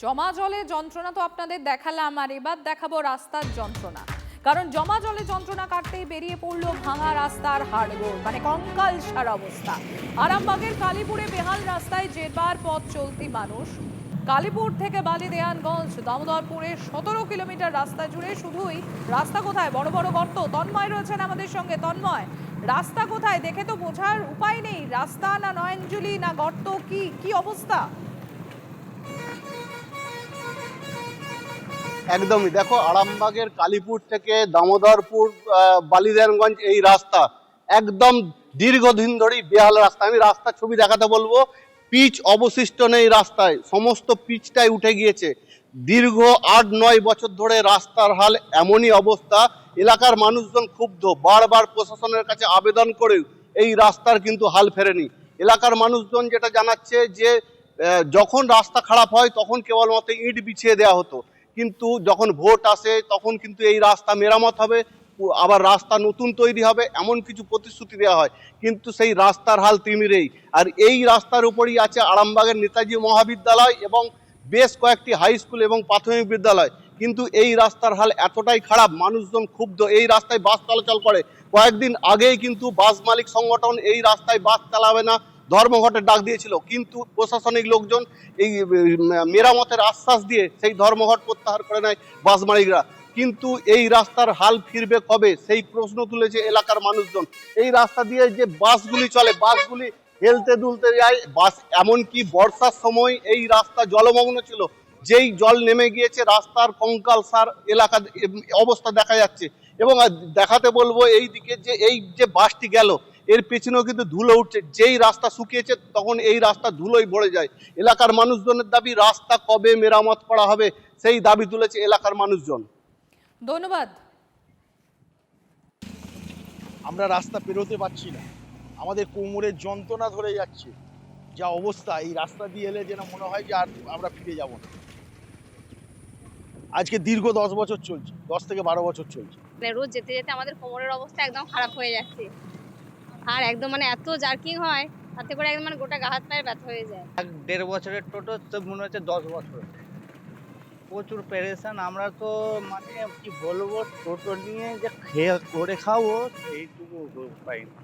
জমা জলে যন্ত্রণা তো আপনাদের দেখালাম, আর এবার দেখাবো রাস্তার যন্ত্রণা। কারণ জমা জলে যন্ত্রণা কাটতেই বেরিয়ে পড়লো ভাঙা রাস্তার হাড়গোড়, মানে কঙ্কাল সার অবস্থা। আরামবাগের কালীপুরে বেহাল রাস্তায় যেবার পথ চলতি মানুষ। কালীপুর থেকে বালিদেয়ানগঞ্জ দামোদরপুরের 17 কিলোমিটার রাস্তা জুড়ে শুধুই রাস্তা কোথায়, বড় বড় গর্ত। তন্ময় রয়েছেন আমাদের সঙ্গে। তন্ময়, রাস্তা কোথায়? দেখে তো বোঝার উপায় নেই, রাস্তা না নয়নজুলি না গর্ত, কি কি অবস্থা? একদমই, দেখো আরামবাগের কালীপুর থেকে দামোদরপুর বালিদেয়ানগঞ্জ এই রাস্তা একদম দীর্ঘদিন ধরেই বেহাল রাস্তা। আমি রাস্তার ছবি দেখাতে বলবো। পিচ অবশিষ্ট নেই রাস্তায়, সমস্ত পিচটাই উঠে গিয়েছে। দীর্ঘ 8-9 বছর ধরে রাস্তার হাল এমনই অবস্থা। এলাকার মানুষজন ক্ষুব্ধ, বারবার প্রশাসনের কাছে আবেদন করেও এই রাস্তার কিন্তু হাল ফেরেনি। এলাকার মানুষজন যেটা জানাচ্ছে যে যখন রাস্তা খারাপ হয় তখন কেবলমাত্র ইট বিছিয়ে দেওয়া হতো, কিন্তু যখন ভোট আসে তখন কিন্তু এই রাস্তা মেরামত হবে, আবার রাস্তা নতুন তৈরি হবে, এমন কিছু প্রতিশ্রুতি দেওয়া হয়, কিন্তু সেই রাস্তার হাল তিমিরেই। আর এই রাস্তার উপরই আছে আরামবাগের নেতাজি মহাবিদ্যালয় এবং বেশ কয়েকটি হাই স্কুল এবং প্রাথমিক বিদ্যালয়। কিন্তু এই রাস্তার হাল এতটাই খারাপ, মানুষজন ক্ষুব্ধ। এই রাস্তায় বাস চলাচল করে। কয়েকদিন আগেই কিন্তু বাস মালিক সংগঠন এই রাস্তায় বাস চালাবে না ধর্মঘটের ডাক দিয়েছিল, কিন্তু প্রশাসনিক লোকজন এই মেরামতের আশ্বাস দিয়ে সেই ধর্মঘট প্রত্যাহার করে নেয় বাস মালিকরা। কিন্তু এই রাস্তার হাল ফিরবে কবে, সেই প্রশ্ন তুলেছে এলাকার মানুষজন। এই রাস্তা দিয়ে যে বাসগুলি চলে, বাসগুলি হেলতে দুলতে যায়, বাস এমনকি বর্ষার সময় এই রাস্তা জলমগ্ন ছিল। যেই জল নেমে গিয়েছে রাস্তার কঙ্কাল সার এলাকা অবস্থা দেখা যাচ্ছে। এবং দেখাতে বলবো এই দিকে যে এই যে বাসটি গেল এর পেছনেও কিন্তু ধুলো উঠছে। যেই রাস্তা শুকিয়েছে তখন এই রাস্তা ধুলোই ভরে যায়। এলাকার মানুষজনের দাবি রাস্তা কবে মেরামত করা হবে সেই দাবি তুলেছে এলাকার মানুষজন। ধন্যবাদ। আমরা রাস্তা পেরোতে পারছি না, আমাদের কোমরের যন্ত্রণা ধরে যাচ্ছে। যা অবস্থা, এই রাস্তা দিয়ে এলে যেন মনে হয় যে আর আমরা ফিরে যাব না। আজকে দীর্ঘ 10 বছর চলছে, 10 থেকে 12 বছর চলছে। রোজ যেতে যেতে আমাদের কোমরের অবস্থা একদম খারাপ হয়ে যাচ্ছে, আর একদম মানে এত জার্কিং হয় তাতে করে একদম মানে গোটা গা হাত পায়ের ব্যথা হয়ে যায়। 1.5 বছরের টোটো তো মনে হচ্ছে 10 বছর। প্রচুর পেরেশান আমরা তো, মানে কি বলবো, টোটো নিয়ে যে খেয়ে করে খাবো এইটুকু পাই না।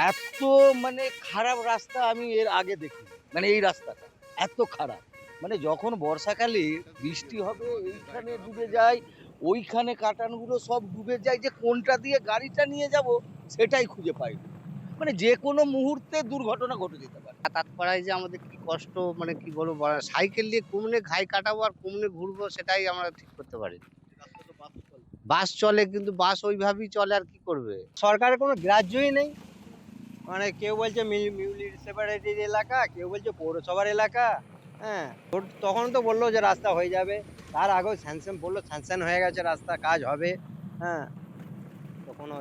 এত মানে খারাপ রাস্তা আমি এর আগে দেখি, মানে এই রাস্তাটা এত খারাপ। মানে যখন বর্ষাকালে বৃষ্টি হবে এইখানে ডুবে যায়, ওইখানে কাটানগুলো সব ডুবে যায়, যে কোনটা দিয়ে গাড়িটা নিয়ে যাব সেটাই খুঁজে পাই না। মানে যে কোনো মুহূর্তে দুর্ঘটনা ঘটে যেতে পারে। যাতায়াত করাই যে আমাদের কি কষ্ট, মানে কি বলবো, সাইকেল দিয়ে কমনে ঘাই কাটাবো আর কমনে ঘুরবো, সেটাই আমরা ঠিক করতে পারি। বাস চলে, কিন্তু বাস ওইভাবেই চলে, আর কি করবে। সরকারের কোনো গ্রাহ্যই নেই। মানে কেউ বলছে মিউনিসিপ্যালিটির এলাকা, কেউ বলছে পৌরসভার এলাকা। হ্যাঁ, তখন তো বললো যে রাস্তা হয়ে যাবে, তার আগেও স্যাংশন বললো স্যাংশন হয়ে গেছে, রাস্তা কাজ হবে। হ্যাঁ, তো কোনো